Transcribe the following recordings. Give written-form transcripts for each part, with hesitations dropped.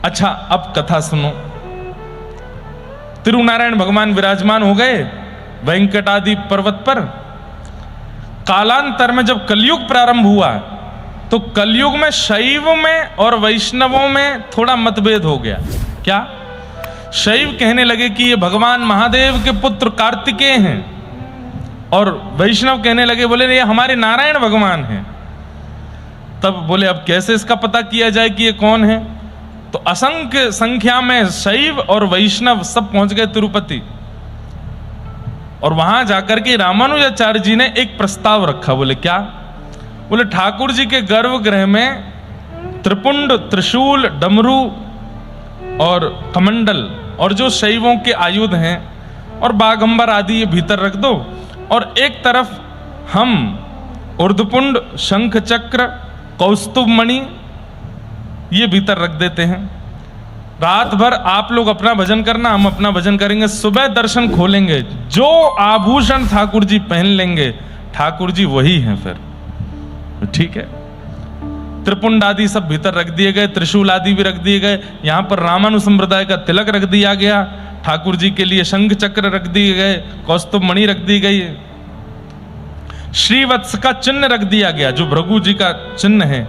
अच्छा, अब कथा सुनो। तिरुनारायण भगवान विराजमान हो गए वेंकटादि पर्वत पर। कालांतर में जब कलयुग प्रारंभ हुआ तो कलयुग में शैव में और वैष्णवों में थोड़ा मतभेद हो गया। क्या? शैव कहने लगे कि ये भगवान महादेव के पुत्र कार्तिकेय हैं, और वैष्णव कहने लगे, बोले ये हमारे नारायण भगवान हैं। तब बोले अब कैसे इसका पता किया जाए कि ये कौन है? तो असंख्य संख्या में शैव और वैष्णव सब पहुंच गए तिरुपति, और वहां जाकर के रामानुजाचार्य जी ने एक प्रस्ताव रखा। बोले क्या? बोले ठाकुर जी के गर्भगृह में त्रिपुंड, त्रिशूल, डमरू और कमंडल और जो शैवों के आयुध हैं और बागंबर आदि ये भीतर रख दो, और एक तरफ हम ऊर्ध्वपुंड, शंख चक्र, कौस्तुभ मणि ये भीतर रख देते हैं। रात भर आप लोग अपना भजन करना, हम अपना भजन करेंगे। सुबह दर्शन खोलेंगे, जो आभूषण ठाकुर जी पहन लेंगे ठाकुर जी वही हैं फिर। ठीक है। त्रिपुंड आदि सब भीतर रख दिए गए, त्रिशूल आदि भी रख दिए गए। यहां पर रामानु संप्रदाय का तिलक रख दिया गया, ठाकुर जी के लिए शंख चक्र रख दिए गए, कौस्तुभ मणि रख दी गई, श्रीवत्स का चिन्ह रख दिया गया जो भृगु जी का चिन्ह है।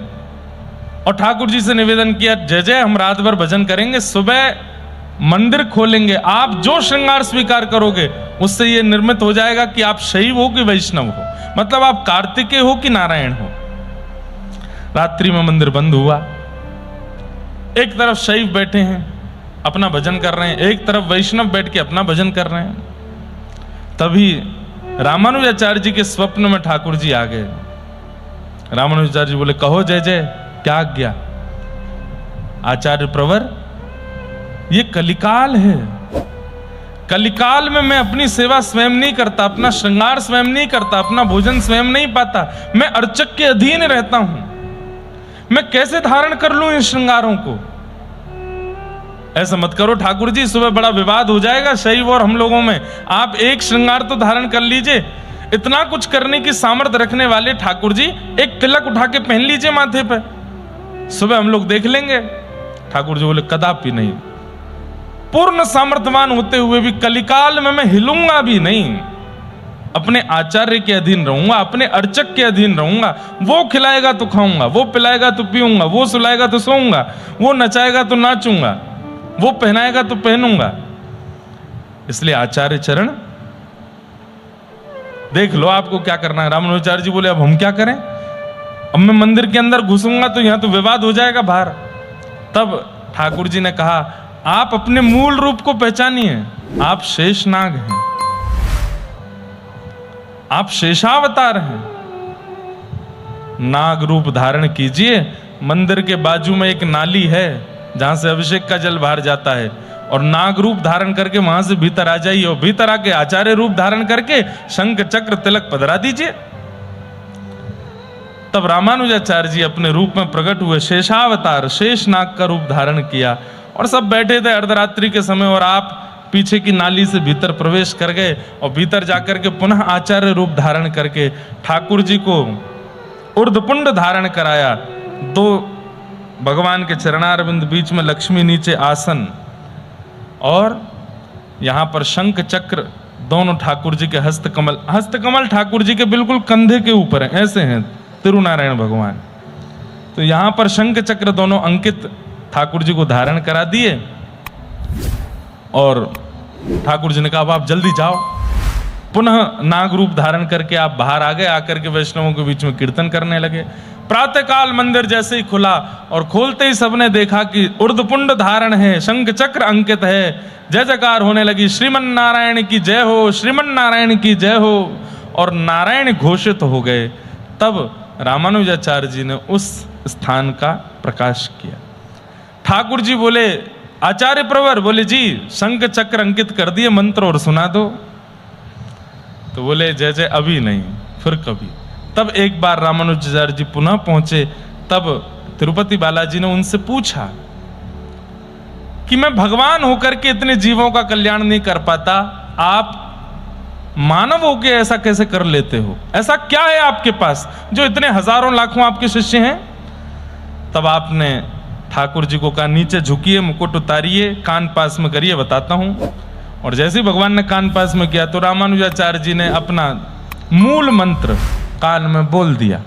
और ठाकुर जी से निवेदन किया, जय जय हम रात भर भजन करेंगे, सुबह मंदिर खोलेंगे, आप जो श्रृंगार स्वीकार करोगे उससे यह निर्मित हो जाएगा कि आप शैव हो कि वैष्णव हो, मतलब आप कार्तिकेय हो कि नारायण हो। रात्रि में मंदिर बंद हुआ। एक तरफ शैव बैठे हैं अपना भजन कर रहे हैं, एक तरफ वैष्णव बैठ के अपना भजन कर रहे हैं। तभी रामानुजाचार्य जी के स्वप्न में ठाकुर जी आ गए। रामानुजाचार्य जी बोले, कहो जय जय, क्या आज्ञा? आचार्य प्रवर, ये कलिकाल है। कलिकाल में मैं अपनी सेवा स्वयं नहीं करता, अपना श्रृंगार स्वयं नहीं करता, अपना भोजन स्वयं नहीं पाता, मैं अर्चक के अधीन रहता हूं। मैं कैसे धारण कर लूं इन श्रृंगारों को? ऐसा मत करो ठाकुर जी, सुबह बड़ा विवाद हो जाएगा शैव और हम लोगों में। आप एक श्रृंगार तो धारण कर लीजिए। इतना कुछ करने की सामर्थ्य रखने वाले ठाकुर जी, एक तिलक उठा के पहन लीजिए माथे पे, सुबह हम लोग देख लेंगे। ठाकुर जी बोले, कदापि नहीं। पूर्ण सामर्थ्यवान होते हुए भी कलिकाल में मैं हिलूंगा भी नहीं। अपने आचार्य के अधीन रहूंगा, अपने अर्चक के अधीन रहूंगा। वो खिलाएगा तो खाऊंगा, वो पिलाएगा तो पीऊंगा, वो सुलाएगा तो सोऊंगा, वो नचाएगा तो नाचूंगा, वो पहनाएगा तो पहनूंगा। इसलिए आचार्य चरण देख लो आपको क्या करना है। रामानुजाचार्य जी बोले, अब हम क्या करें? अब मैं मंदिर के अंदर घुसूंगा तो यहां तो विवाद हो जाएगा बाहर। तब ठाकुर जी ने कहा, आप अपने मूल रूप को पहचानिए। आप शेषनाग हैं, आप शेषावतार हैं। नाग रूप धारण कीजिए। मंदिर के बाजू में एक नाली है जहां से अभिषेक का जल बाहर जाता है, और नाग रूप धारण करके वहां से भीतर आ जाइए, और भीतर आके आचार्य रूप धारण करके शंख चक्र तिलक पधरा दीजिए। तब रामानुजाचार्य जी अपने रूप में प्रकट हुए, शेषावतार, शेषनाग का रूप धारण किया, और सब बैठे थे अर्धरात्रि के समय, और आप पीछे की नाली से भीतर प्रवेश कर गए, और भीतर जाकर के पुनः आचार्य रूप धारण करके ठाकुर जी को ऊर्ध्वपुंड धारण कराया। दो भगवान के चरणारविंद, बीच में लक्ष्मी, नीचे आसन, और यहां पर शंख चक्र दोनों ठाकुर जी के हस्तकमल। हस्तकमल ठाकुर जी के बिल्कुल कंधे के ऊपर है, ऐसे हैं तिरुनारायण भगवान। तो यहां पर शंख चक्र दोनों अंकित ठाकुर जी को धारण करा दिए, और ठाकुर जी ने कहा, अब आप जल्दी जाओ। पुनः नाग रूप धारण करके आप बाहर आ गए, आकर के वैष्णवों के बीच में कीर्तन करने लगे। प्रातःकाल मंदिर जैसे ही खुला, और खोलते ही सबने देखा कि ऊर्ध्वपुंड धारण है, शंख चक्र अंकित है। जय जयकार होने लगी, श्रीमन नारायण की जय हो, श्रीमन नारायण की जय हो, और नारायण घोषित हो गए। तब रामानुजाचार्य जी ने उस स्थान का प्रकाश किया। ठाकुर जी बोले, आचार्य प्रवर, बोले जी शंख चक्र अंकित कर दिए, मंत्र और सुना दो। तो बोले, जय जय अभी नहीं, फिर कभी। तब एक बार रामानुजाचार्य जी पुनः पहुंचे। तब तिरुपति बालाजी ने उनसे पूछा कि मैं भगवान होकर के इतने जीवों का कल्याण नहीं कर पाता, आप मानव होके ऐसा कैसे कर लेते हो? ऐसा क्या है आपके पास जो इतने हजारों लाखों आपके शिष्य हैं? तब आपने ठाकुर जी को कहा नीचे झुकिए, मुकुट उतारिए, कान पास में करिए, बताता हूं। और जैसे ही भगवान ने कान पास में किया तो रामानुजाचार्य जी ने अपना मूल मंत्र कान में बोल दिया,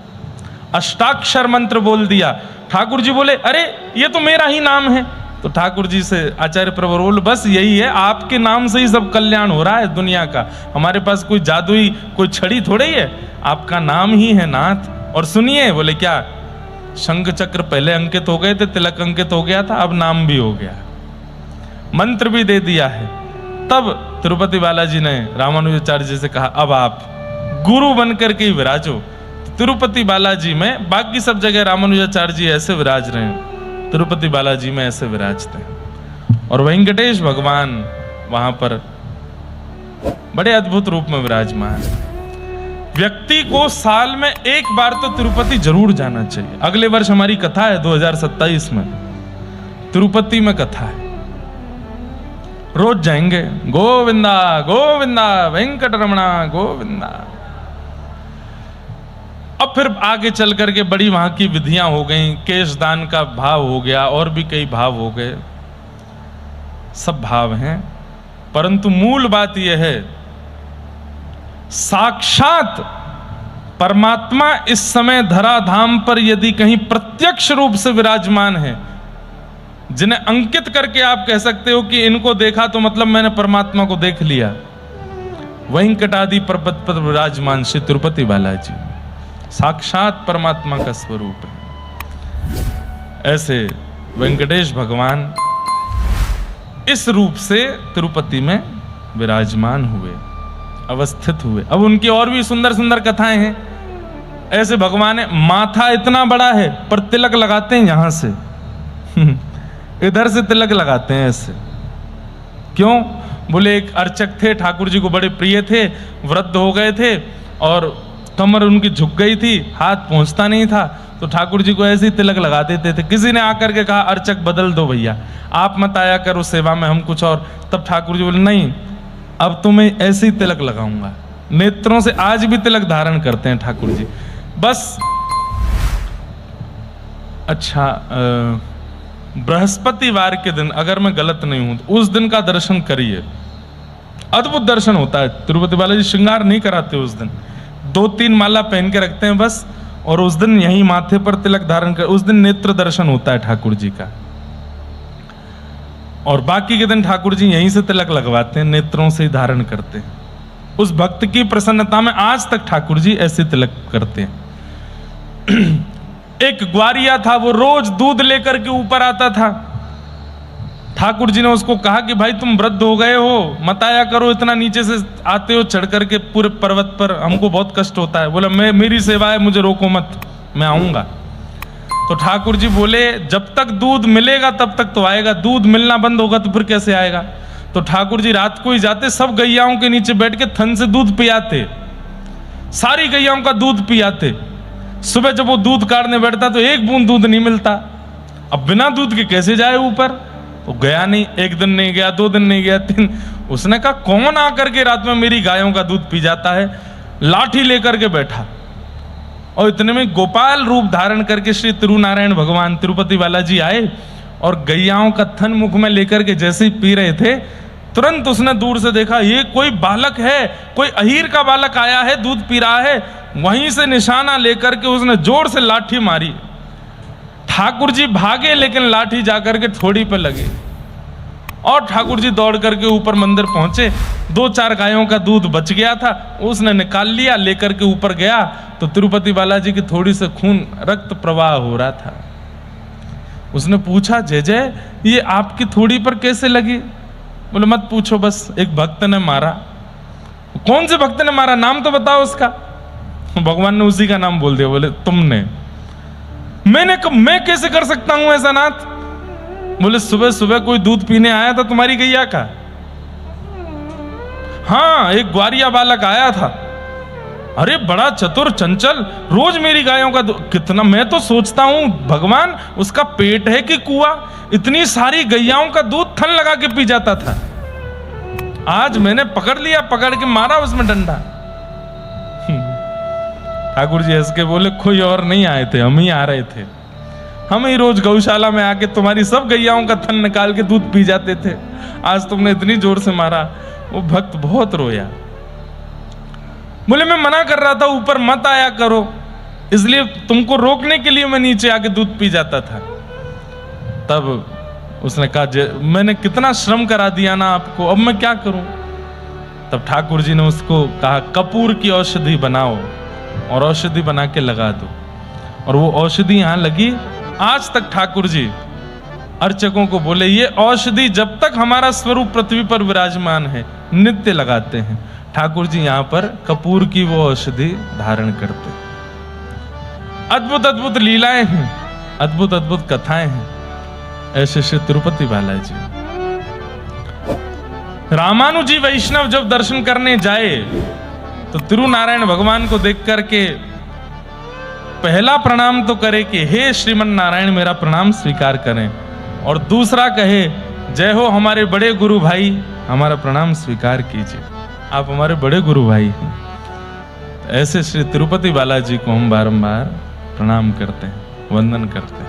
अष्टाक्षर मंत्र बोल दिया। ठाकुर जी बोले अरे ये तो मेरा ही नाम है। तो ठाकुर जी से आचार्य प्रवर बोले बस यही है, आपके नाम से ही सब कल्याण हो रहा है दुनिया का, हमारे पास कोई जादुई कोई छड़ी थोड़ी है, आपका नाम ही है नाथ। और सुनिए, बोले क्या, शंख चक्र पहले अंकित हो गए थे, तिलक अंकित हो गया था, अब नाम भी हो गया, मंत्र भी दे दिया है। तब तिरुपति बालाजी ने रामानुजाचार्य जी से कहा अब आप गुरु बनकर के ही विराजो। तिरुपति बालाजी में, बाकी सब जगह रामानुजाचार्य जी ऐसे विराज रहे हैं, तिरुपति बालाजी में ऐसे विराजते हैं। और वेंकटेश भगवान वहां पर बड़े अद्भुत रूप में विराजमान है। व्यक्ति को साल में एक बार तो तिरुपति जरूर जाना चाहिए। अगले वर्ष हमारी कथा है 2027 में, तिरुपति में कथा है, रोज जाएंगे, गोविंदा गोविंदा वेंकटरमणा गोविंदा। अब फिर आगे चल करके बड़ी वहां की विधियां हो गई, केशदान का भाव हो गया, और भी कई भाव हो गए, सब भाव हैं, परंतु मूल बात यह है साक्षात परमात्मा इस समय धराधाम पर यदि कहीं प्रत्यक्ष रूप से विराजमान है, जिन्हें अंकित करके आप कह सकते हो कि इनको देखा तो मतलब मैंने परमात्मा को देख लिया, वेंकटादि पर्वत पर विराजमान श्री तिरुपति बालाजी साक्षात परमात्मा का स्वरूप है। ऐसे वेंकटेश भगवान इस रूप से तिरुपति में विराजमान हुए, अवस्थित हुए। अब उनकी और भी सुंदर सुंदर कथाएं हैं। ऐसे भगवान है, माथा इतना बड़ा है पर तिलक लगाते हैं यहां से इधर से तिलक लगाते हैं ऐसे। क्यों? बोले एक अर्चक थे, ठाकुर जी को बड़े प्रिय थे, वृद्ध हो गए थे और कमर उनकी झुक गई थी, हाथ पहुंचता नहीं था, तो ठाकुर जी को ऐसे ही तिलक लगा देते थे। किसी ने आकर के कहा अर्चक बदल दो भैया, आप मत आया करो सेवा में, हम कुछ और। तब ठाकुर जी बोले नहीं, अब तो मैं ऐसे ही तिलक लगाऊंगा। नेत्रों से आज भी तिलक धारण करते हैं ठाकुर जी। बस अच्छा, बृहस्पतिवार के दिन अगर मैं गलत नहीं हूं तो उस दिन का दर्शन करिए, अद्भुत दर्शन होता है। तिरुपति बालाजी श्रृंगार नहीं कराते उस दिन, 2-3 माला पहन के रखते हैं बस, और उस दिन यहीं माथे पर तिलक धारण कर, उस दिन नेत्र दर्शन होता है ठाकुर जी का। और बाकी के दिन ठाकुर जी यहीं से तिलक लगवाते हैं, नेत्रों से ही धारण करते हैं। उस भक्त की प्रसन्नता में आज तक ठाकुर जी ऐसे तिलक करते हैं। एक ग्वारिया था, वो रोज दूध लेकर के ऊपर आता था। ठाकुर जी ने उसको कहा कि भाई तुम वृद्ध हो गए हो, मत आया करो, इतना नीचे से आते हो चढ़ करके पूरे पर्वत पर, हमको बहुत कष्ट होता है। बोला मैं, मेरी सेवा है, मुझे रोको मत, मैं आऊंगा। तो ठाकुर जी बोले जब तक दूध मिलेगा तब तक तो आएगा, दूध मिलना बंद होगा तो फिर कैसे आएगा। तो ठाकुर जी रात को ही जाते, सब गैयाओं के नीचे बैठ के थन से दूध पियाते, सारी गैयाओं का दूध पियाते। सुबह जब वो दूध काटने बैठता तो एक बूंद दूध नहीं मिलता। अब बिना दूध के कैसे जाए ऊपर? तो गया नहीं, एक दिन नहीं गया, 2 दिन नहीं गया, 3। उसने कहा कौन आकर के रात में मेरी गायों का दूध पी जाता है। लाठी लेकर के बैठा और इतने में गोपाल रूप धारण करके श्री तिरुनारायण भगवान तिरुपति बालाजी आए और गैयाओं का थन मुख में लेकर के जैसे ही पी रहे थे, तुरंत उसने दूर से देखा ये कोई बालक है, कोई अहीर का बालक आया है, दूध पी रहा है। वहीं से निशाना लेकर के उसने जोर से लाठी मारी। ठाकुर जी भागे लेकिन लाठी जाकर के ठोड़ी पे लगी और ठाकुर जी दौड़ करके ऊपर मंदिर पहुंचे। 2-4 गायों का दूध बच गया था, उसने निकाल लिया, लेकर के ऊपर गया तो तिरुपति बालाजी की थोड़ी से खून रक्त प्रवाह हो रहा था। उसने पूछा जय जय ये आपकी थोड़ी पर कैसे लगी? बोले मत पूछो, बस एक भक्त ने मारा। कौन से भक्त ने मारा, नाम तो बताओ उसका। भगवान ने उसी का नाम बोल दिया। बोले तुमने? मैं कैसे कर सकता हूं ऐसा नाथ? बोले सुबह सुबह कोई दूध पीने आया था तुम्हारी गैया का? हाँ, एक ग्वारिया बालक आया था। अरे बड़ा चतुर चंचल, रोज मेरी गायों का कितना, मैं तो सोचता हूं भगवान उसका पेट है कि कुआं, इतनी सारी गैयाओं का दूध थन लगा के पी जाता था। आज मैंने पकड़ लिया, पकड़ के मारा उसमें डंडा। ठाकुर जी हंस के बोले कोई और नहीं आए थे, हम ही आ रहे थे। हम ही रोज गौशाला में आके तुम्हारी सब गैयाओं का थन निकाल के दूध पी जाते थे, आज तुमने इतनी जोर से मारा। वो भक्त बहुत रोया। बोले मैं मना कर रहा था ऊपर मत आया करो, इसलिए तुमको रोकने के लिए मैं नीचे आके दूध पी जाता था। तब उसने कहा मैंने कितना श्रम करा दिया ना आपको, अब मैं क्या करूं। तब ठाकुर जी ने उसको कहा कपूर की औषधि बनाओ और औषधि बना के लगा दो। और वो औषधि यहां लगी। आज तक ठाकुर जी अर्चकों को बोले ये औषधि जब तक हमारा स्वरूप पृथ्वी पर विराजमान है नित्य लगाते हैं। ठाकुर जी यहां पर कपूर की वो औषधि धारण करते। अद्भुत अद्भुत लीलाएं हैं, अद्भुत अद्भुत कथाएं हैं। ऐसे श्री तिरुपति बालाजी। रामानुजी वैष्णव जब दर्शन करने जाए तो तिरुनारायण भगवान को देख करके पहला प्रणाम तो करे कि हे श्रीमन नारायण मेरा प्रणाम स्वीकार करें, और दूसरा कहे जय हो हमारे बड़े गुरु भाई, हमारा प्रणाम स्वीकार कीजिए, आप हमारे बड़े गुरु भाई हैं। ऐसे श्री तिरुपति बालाजी को हम बारंबार प्रणाम करते हैं, वंदन करते हैं।